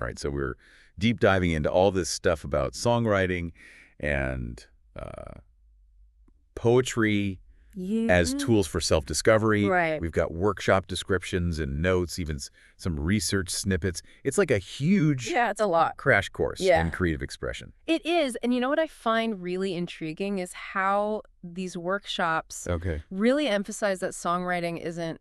All right, so we're deep diving into all this stuff about songwriting and poetry as Yeah. tools for self-discovery. Right. We've got workshop descriptions and notes, even some research snippets. It's like a huge Yeah, it's a lot. crash course Yeah. in creative expression. It is. And you know what I find really intriguing is how these workshops Okay. really emphasize that songwriting isn't,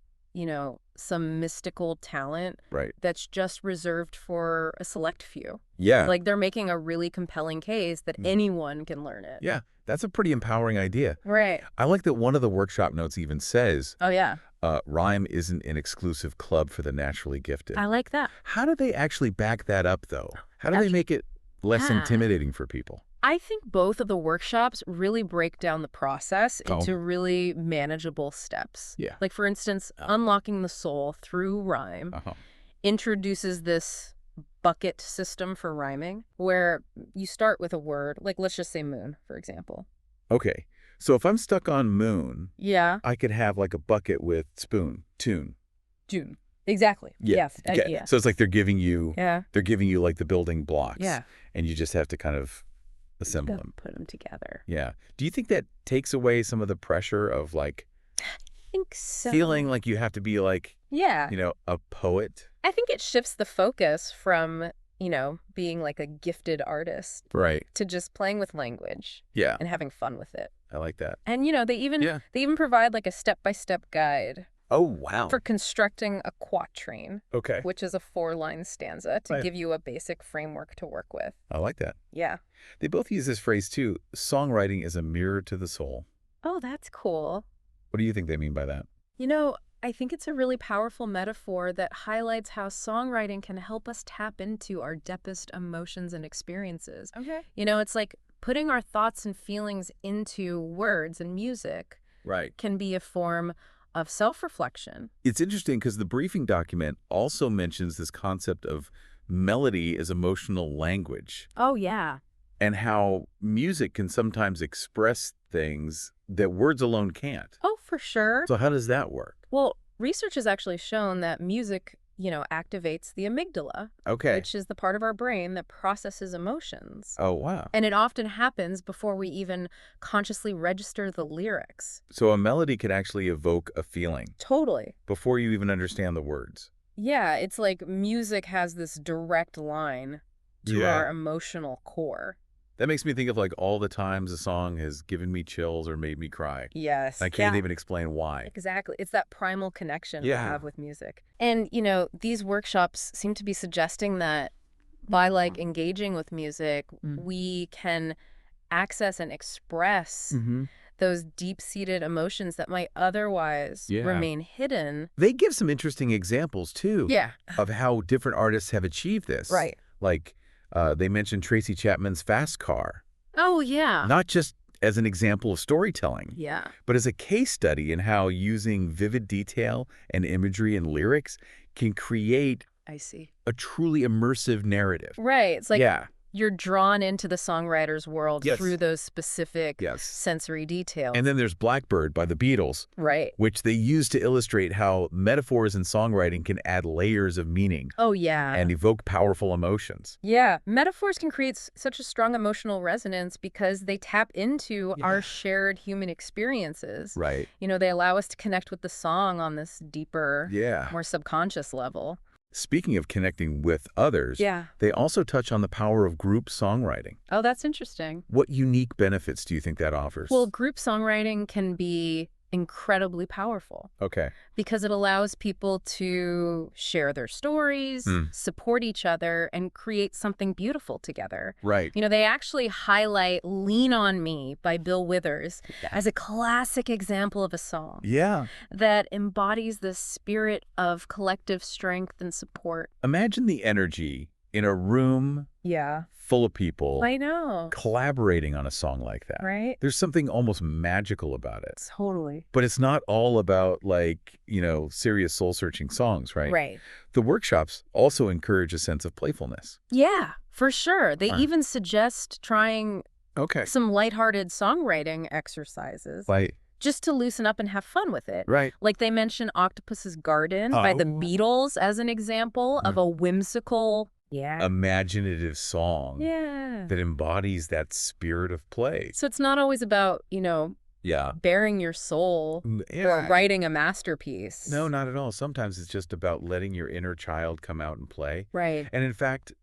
some mystical talent Right. that's just reserved for a select few. Yeah. Like they're making a really compelling case that anyone can learn it. Yeah, that's a pretty empowering idea. Right. I like that one of the workshop notes even says, Oh, yeah. rhyme isn't an exclusive club for the naturally gifted. I like that. How do they actually back that up, though? How do they make it less Yeah. intimidating for people? I think both of the workshops really break down the process Oh. into really manageable steps. Yeah. Like, for instance, unlocking the soul through rhyme Uh-huh. introduces this bucket system for rhyming where you start with a word, like let's just say moon, for example. Okay, so if I'm stuck on moon, Yeah. I could have like a bucket with spoon, tune. June. Exactly. Yes. Okay. Yeah. So it's like they're giving you Yeah. like the building blocks. Yeah. And you just have to kind of assemble Gotta them. put them together. Yeah. Do you think that takes away some of the pressure of like I think so. feeling like you have to be like, Yeah. a poet? I think it shifts the focus from, being like a gifted artist Right. to just playing with language Yeah. and having fun with it. I like that. And, they even Yeah. they even provide like a step-by-step guide Oh, wow. for constructing a quatrain, Okay. which is a 4-line stanza to Right. give you a basic framework to work with. I like that. Yeah. They both use this phrase too. Songwriting is a mirror to the soul. Oh, that's cool. What do you think they mean by that? I think it's a really powerful metaphor that highlights how songwriting can help us tap into our deepest emotions and experiences. Okay. Mm-hmm. It's like putting our thoughts and feelings into words and music Right. can be a form of self-reflection. It's interesting because the briefing document also mentions this concept of melody as emotional language Oh, yeah. and how music can sometimes express things that words alone can't. Oh, for sure. So how does that work? Well, research has actually shown that music, activates the amygdala, Okay. which is the part of our brain that processes emotions. Oh, wow. And it often happens before we even consciously register the lyrics. So a melody could actually evoke a feeling Totally. before you even understand the words. Yeah, it's like music has this direct line to Yeah. our emotional core. That makes me think of like all the times a song has given me chills or made me cry. Yes. I can't even explain why. Exactly. It's that primal connection we Yeah. have with music. And, these workshops seem to be suggesting that by engaging with music, we can access and express those deep-seated emotions that might otherwise Yeah. remain hidden. They give some interesting examples too Yeah. of how different artists have achieved this. Right. Like they mentioned Tracy Chapman's Fast Car, Oh, yeah. not just as an example of storytelling, Yeah. but as a case study in how using vivid detail and imagery and lyrics can create I see. a truly immersive narrative. Right. It's like Yeah. you're drawn into the songwriter's world Yes. through those specific Yes. sensory details. And then there's Blackbird by the Beatles, Right. which they use to illustrate how metaphors in songwriting can add layers of meaning Oh, yeah. and evoke powerful emotions. Yeah. Metaphors can create such a strong emotional resonance because they tap into our shared human experiences. Right. They allow us to connect with the song on this deeper, Yeah. more subconscious level. Speaking of connecting with others, Yeah. they also touch on the power of group songwriting. Oh, that's interesting. What unique benefits do you think that offers? Well, group songwriting can be incredibly powerful okay. because it allows people to share their stories, support each other, and create something beautiful together. Right. They actually highlight Lean on Me by Bill Withers as a classic example of a song Yeah. that embodies the spirit of collective strength and support. Imagine the energy in a room Yeah. full of people I know. collaborating on a song like that. Right? There's something almost magical about it. Totally. But it's not all about serious soul-searching songs, right? Right. The workshops also encourage a sense of playfulness. Yeah, for sure. They Huh. even suggest trying Okay. some lighthearted songwriting exercises Like, just to loosen up and have fun with it. right. Like they mention Octopus's Garden by the Oh. Beatles as an example of a whimsical Yeah. imaginative song Yeah. that embodies that spirit of play. So it's not always about, Yeah. bearing your soul or Yeah. writing a masterpiece. No, not at all. Sometimes it's just about letting your inner child come out and play. Right. And in fact,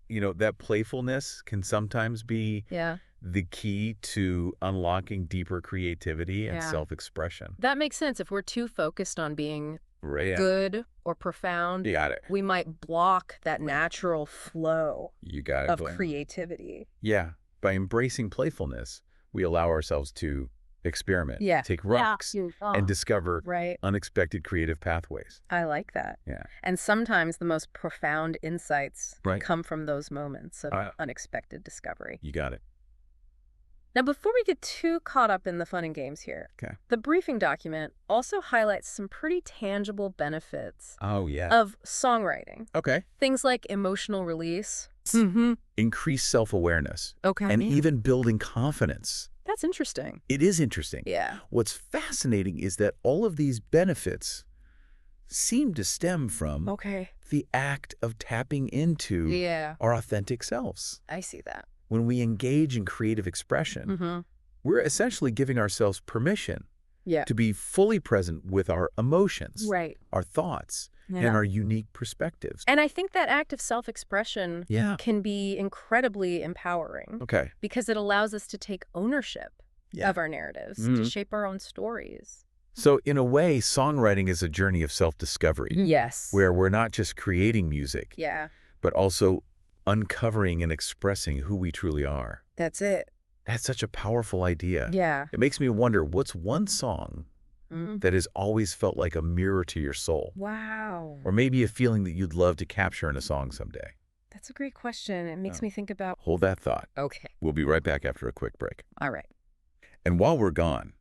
that playfulness can sometimes be Yeah. the key to unlocking deeper creativity and Yeah. self-expression. That makes sense. If we're too focused on being Right. good or profound, You got it. we might block that natural flow You got it. of creativity. Yeah. By embracing playfulness, we allow ourselves to experiment, Yeah. take risks, and discover Right. unexpected creative pathways. I like that. Yeah. And sometimes the most profound insights Right. come from those moments of unexpected discovery. You got it. Now, before we get too caught up in the fun and games here, Okay. the briefing document also highlights some pretty tangible benefits Oh, yeah. of songwriting. Okay. Things like emotional release. Increase self-awareness Okay. and even building confidence. That's interesting. It is interesting. Yeah. What's fascinating is that all of these benefits seem to stem from Okay. the act of tapping into Yeah. our authentic selves. I see that. When we engage in creative expression, we're essentially giving ourselves permission Yeah. to be fully present with our emotions, Right. our thoughts, Yeah. and our unique perspectives. And I think that act of self-expression Yeah. can be incredibly empowering Okay. because it allows us to take ownership Yeah. of our narratives, to Mhm. shape our own stories. So in a way, songwriting is a journey of self-discovery, Yes. where we're not just creating music, Yeah. but also uncovering and expressing who we truly are. That's it. That's such a powerful idea. Yeah. It makes me wonder, what's one song that has always felt like a mirror to your soul? Wow. Or maybe a feeling that you'd love to capture in a song someday? That's a great question. It makes me think about... Hold that thought. Okay. We'll be right back after a quick break. All right. And while we're gone,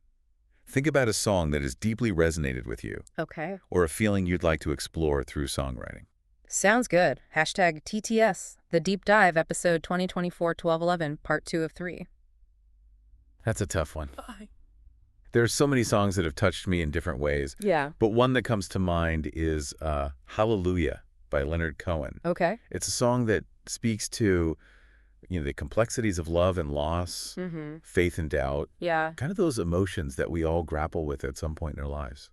think about a song that has deeply resonated with you, Okay. or a feeling you'd like to explore through songwriting. Sounds good. Hashtag TTS, The Deep Dive, episode 2024-1211, part 2 of 3. That's a tough one. There's so many songs that have touched me in different ways, Yeah. but one that comes to mind is Hallelujah by Leonard Cohen. Okay. It's a song that speaks to, the complexities of love and loss, faith and doubt, Yeah. kind of those emotions that we all grapple with at some point in our lives.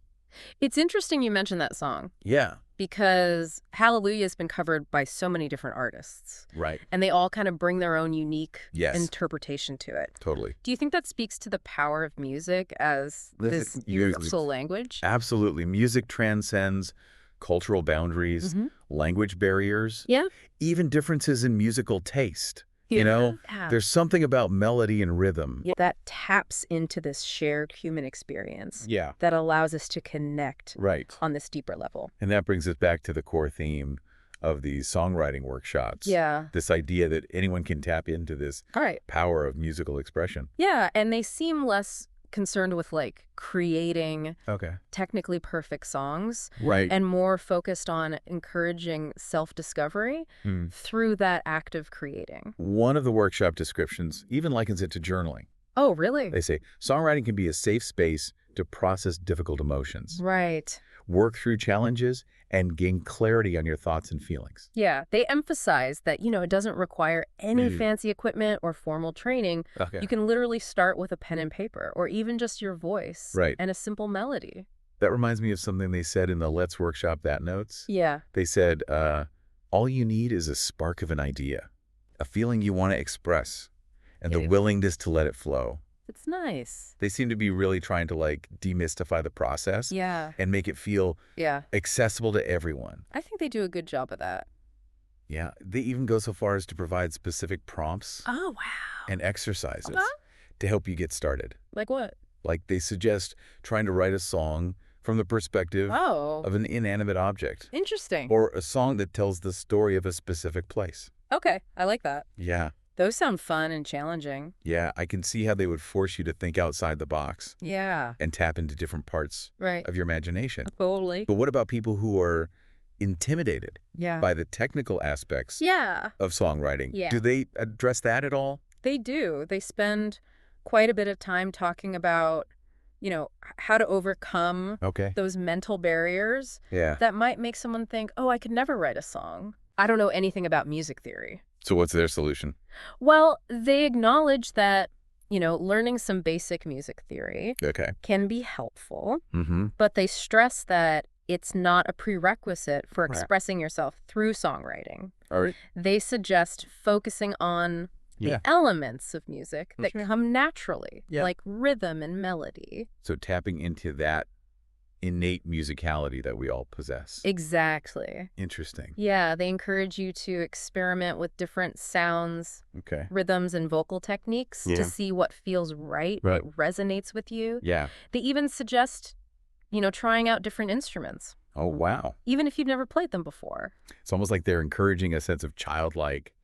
It's interesting you mentioned that song Yeah, because Hallelujah has been covered by so many different artists, right. and they all kind of bring their own unique Yes. interpretation to it. Totally. Do you think that speaks to the power of music as this universal language? Absolutely. Music transcends cultural boundaries, language barriers, Yeah. even differences in musical taste. Yeah. There's something about melody and rhythm. That taps into this shared human experience Yeah. that allows us to connect Right. on this deeper level. And that brings us back to the core theme of these songwriting workshops. Yeah. This idea that anyone can tap into this All right. power of musical expression. Yeah, and they seem less concerned with creating Okay. technically perfect songs Right. and more focused on encouraging self-discovery through that act of creating. One of the workshop descriptions even likens it to journaling. Oh, really? They say, songwriting can be a safe space to process difficult emotions, Right. work through challenges, and gain clarity on your thoughts and feelings. Yeah, they emphasize that, it doesn't require any fancy equipment or formal training. Okay. You can literally start with a pen and paper or even just your voice Right. and a simple melody. That reminds me of something they said in the Let's Workshop That notes. Yeah. They said, all you need is a spark of an idea, a feeling you want to express, and the willingness to let it flow. It's nice. They seem to be really trying to demystify the process Yeah. and make it feel Yeah. accessible to everyone. I think they do a good job of that. Yeah, they even go so far as to provide specific prompts Oh, wow. and exercises to help you get started. Like what? Like they suggest trying to write a song from the perspective Oh, of an inanimate object, interesting. or a song that tells the story of a specific place. Okay, I like that. Yeah. Those sound fun and challenging. Yeah, I can see how they would force you to think outside the box Yeah. and tap into different parts Right. of your imagination. Totally. But what about people who are intimidated Yeah. by the technical aspects Yeah, of songwriting? Yeah. Do they address that at all? they do. They spend quite a bit of time talking about, how to overcome Okay. those mental barriers Yeah. that might make someone think, oh, I could never write a song. I don't know anything about music theory. So what's their solution? Well, they acknowledge that, learning some basic music theory can be helpful, but they stress that it's not a prerequisite for expressing yourself through songwriting. All right. They suggest focusing on the elements of music that come naturally, like rhythm and melody. So tapping into that innate musicality that we all possess. Exactly. Interesting. Yeah, they encourage you to experiment with different sounds, rhythms, and vocal techniques to see what feels right, what resonates with you. Yeah. They even suggest, trying out different instruments. Oh, wow. Even if you've never played them before. It's almost like they're encouraging a sense of childlike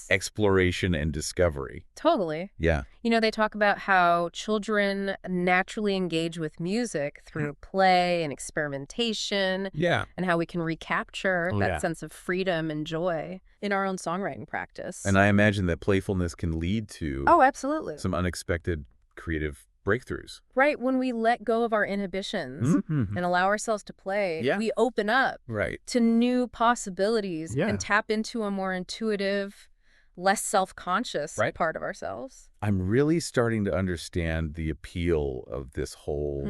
exploration and discovery. Totally. Yeah. They talk about how children naturally engage with music through play and experimentation. Yeah. And how we can recapture that sense of freedom and joy in our own songwriting practice. And I imagine that playfulness can lead to absolutely. Some unexpected creative breakthroughs. Right. When we let go of our inhibitions and allow ourselves to play, we open up to new possibilities and tap into a more intuitive, less self-conscious part of ourselves. I'm really starting to understand the appeal of this whole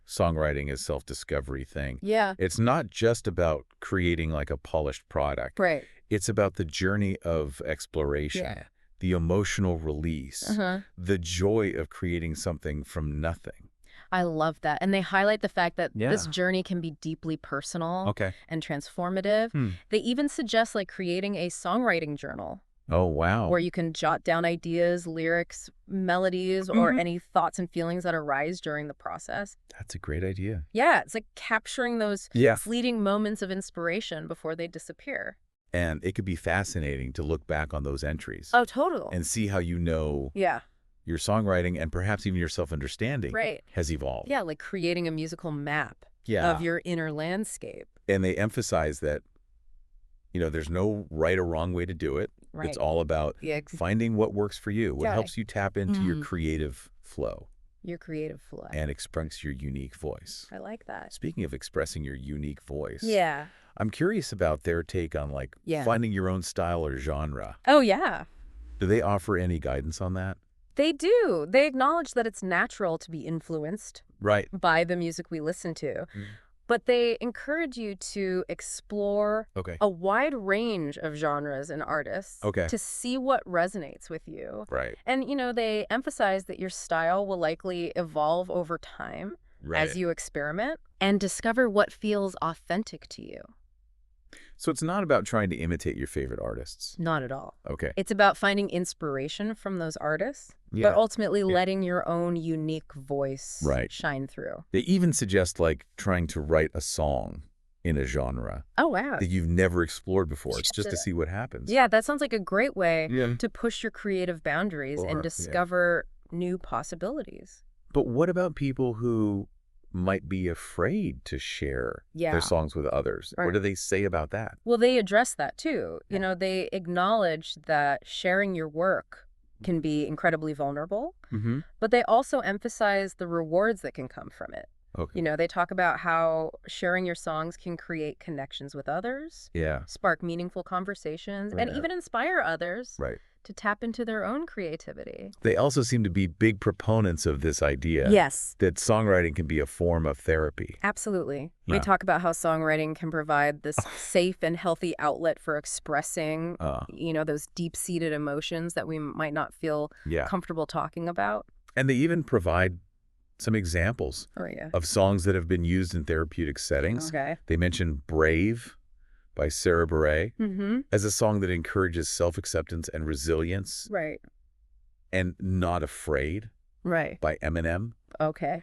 songwriting as self-discovery thing. Yeah. It's not just about creating like a polished product. Right. It's about the journey of exploration. Yeah. The emotional release, the joy of creating something from nothing. I love that. And they highlight the fact that this journey can be deeply personal and transformative. They even suggest creating a songwriting journal. Oh, wow. Where you can jot down ideas, lyrics, melodies, or any thoughts and feelings that arise during the process. That's a great idea. Yeah, it's like capturing those fleeting moments of inspiration before they disappear. And it could be fascinating to look back on those entries. Oh, totally. And see how your songwriting and perhaps even your self-understanding has evolved. Yeah, like creating a musical map of your inner landscape. And they emphasize that, there's no right or wrong way to do it. Right. It's all about finding what works for you, what helps you tap into your creative flow. Your creative flow. And express your unique voice. I like that. Speaking of expressing your unique voice. Yeah. I'm curious about their take on finding your own style or genre. Oh, yeah. Do they offer any guidance on that? They do. They acknowledge that it's natural to be influenced by the music we listen to. But they encourage you to explore a wide range of genres and artists to see what resonates with you. Right. And, they emphasize that your style will likely evolve over time as you experiment and discover what feels authentic to you. So it's not about trying to imitate your favorite artists? Not at all. Okay. It's about finding inspiration from those artists, but ultimately letting your own unique voice shine through. They even suggest trying to write a song in a genre. Oh, wow. That you've never explored before. It's just to see what happens. Yeah, that sounds like a great way to push your creative boundaries and discover new possibilities. But what about people who might be afraid to share their songs with others? What do they say about that? Well, they address that too. They acknowledge that sharing your work can be incredibly vulnerable, but they also emphasize the rewards that can come from it. Okay. They talk about how sharing your songs can create connections with others, spark meaningful conversations, and even inspire others to tap into their own creativity. They also seem to be big proponents of this idea that songwriting can be a form of therapy. Absolutely. We talk about how songwriting can provide this safe and healthy outlet for expressing, those deep-seated emotions that we might not feel comfortable talking about. And they even provide some examples of songs that have been used in therapeutic settings. They mention Brave by Sarah Bareilles as a song that encourages self-acceptance and resilience. And Not Afraid by Eminem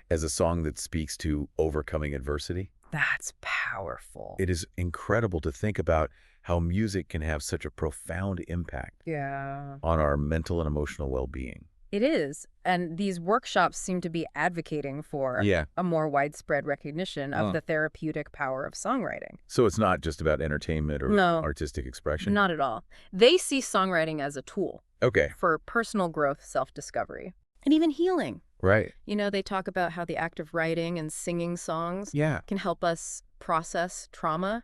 as a song that speaks to overcoming adversity. That's powerful. It is incredible to think about how music can have such a profound impact on our mental and emotional well-being. It is. And these workshops seem to be advocating for a more widespread recognition of the therapeutic power of songwriting. So it's not just about entertainment or artistic expression? Not at all. They see songwriting as a tool for personal growth, self-discovery, and even healing. Right. They talk about how the act of writing and singing songs can help us process trauma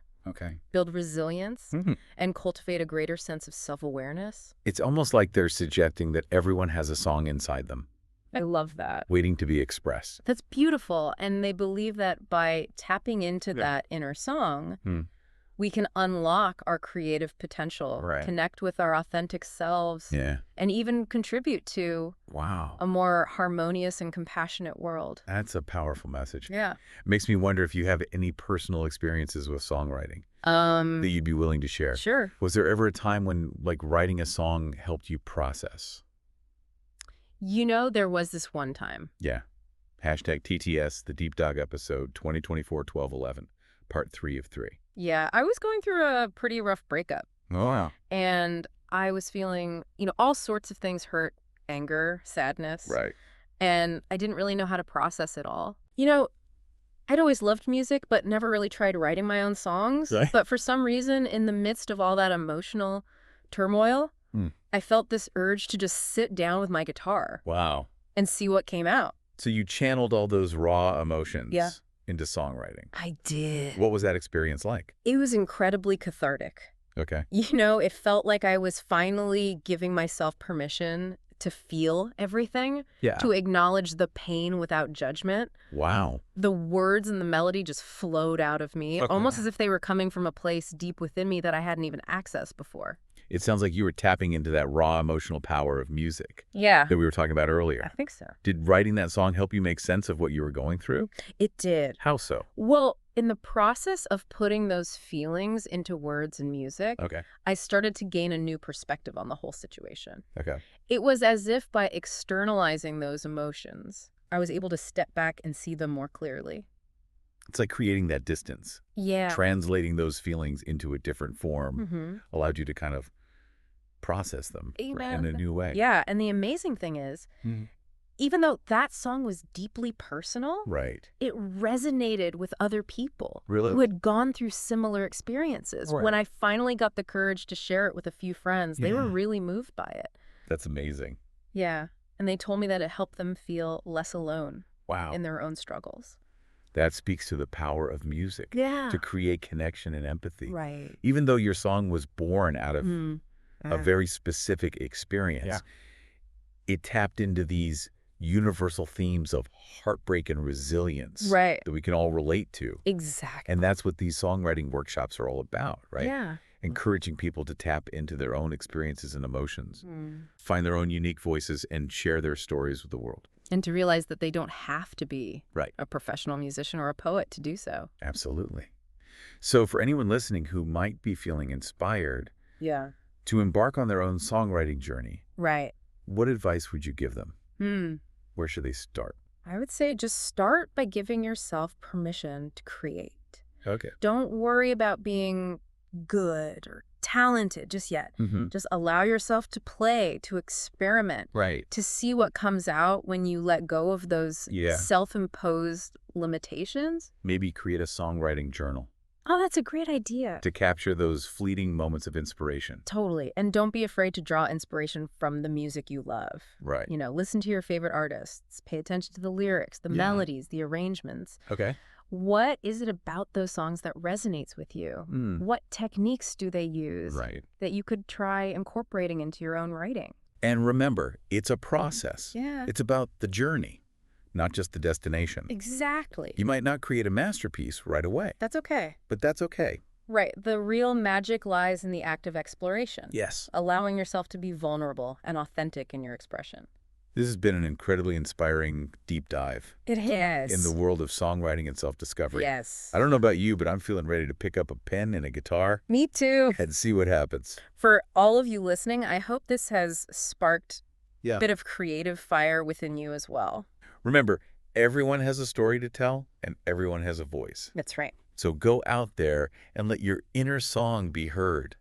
build resilience, and cultivate a greater sense of self-awareness. It's almost like they're suggesting that everyone has a song inside them. I love that. Waiting to be expressed. That's beautiful. And they believe that by tapping into that inner song, we can unlock our creative potential, connect with our authentic selves, and even contribute to a more harmonious and compassionate world. That's a powerful message. Yeah. It makes me wonder if you have any personal experiences with songwriting that you'd be willing to share. Sure. Was there ever a time when, like, writing a song helped you process? There was this one time. Yeah. Hashtag TTS, the Deep Dog episode, 2024-12-11, part 3 of 3. Yeah, I was going through a pretty rough breakup. Oh, wow. And I was feeling, all sorts of things: hurt, anger, sadness. Right. And I didn't really know how to process it all. I'd always loved music, but never really tried writing my own songs. Right. But for some reason, in the midst of all that emotional turmoil, I felt this urge to just sit down with my guitar. Wow. And see what came out. So you channeled all those raw emotions into songwriting. I did. What was that experience like? It was incredibly cathartic. Okay. It felt like I was finally giving myself permission to feel everything, to acknowledge the pain without judgment. Wow. The words and the melody just flowed out of me, almost as if they were coming from a place deep within me that I hadn't even accessed before. It sounds like you were tapping into that raw emotional power of music. Yeah. That we were talking about earlier. I think so. Did writing that song help you make sense of what you were going through? It did. How so? Well, in the process of putting those feelings into words and music, I started to gain a new perspective on the whole situation. Okay. It was as if by externalizing those emotions, I was able to step back and see them more clearly. It's like creating that distance. Yeah. Translating those feelings into a different form allowed you to kind of process them in a new way. Yeah, and the amazing thing is, even though that song was deeply personal, it resonated with other people who had gone through similar experiences. When I finally got the courage to share it with a few friends, they were really moved by it. That's amazing. Yeah, and they told me that it helped them feel less alone in their own struggles. That speaks to the power of music to create connection and empathy. Right. Even though your song was born out of a very specific experience, it tapped into these universal themes of heartbreak and resilience that we can all relate to. Exactly. And that's what these songwriting workshops are all about, right? Yeah. Encouraging people to tap into their own experiences and emotions, find their own unique voices, and share their stories with the world. And to realize that they don't have to be a professional musician or a poet to do so. Absolutely. So for anyone listening who might be feeling inspired to embark on their own songwriting journey, what advice would you give them? Where should they start? I would say just start by giving yourself permission to create. Okay. Don't worry about being good or talented just yet. Just allow yourself to play, to experiment, to see what comes out when you let go of those self-imposed limitations. Maybe create a songwriting journal. Oh, that's a great idea. To capture those fleeting moments of inspiration. Totally. And don't be afraid to draw inspiration from the music you love. Right. Listen to your favorite artists. Pay attention to the lyrics, the melodies, the arrangements. Okay. What is it about those songs that resonates with you? What techniques do they use that you could try incorporating into your own writing? And remember, it's a process. Yeah. It's about the journey, not just the destination. Exactly. You might not create a masterpiece right away. That's okay. But that's okay. Right. The real magic lies in the act of exploration. Yes. Allowing yourself to be vulnerable and authentic in your expression. This has been an incredibly inspiring deep dive. It has. In the world of songwriting and self-discovery. Yes. I don't know about you, but I'm feeling ready to pick up a pen and a guitar. Me too. And see what happens. For all of you listening, I hope this has sparked a bit of creative fire within you as well. Remember, everyone has a story to tell and everyone has a voice. That's right. So go out there and let your inner song be heard.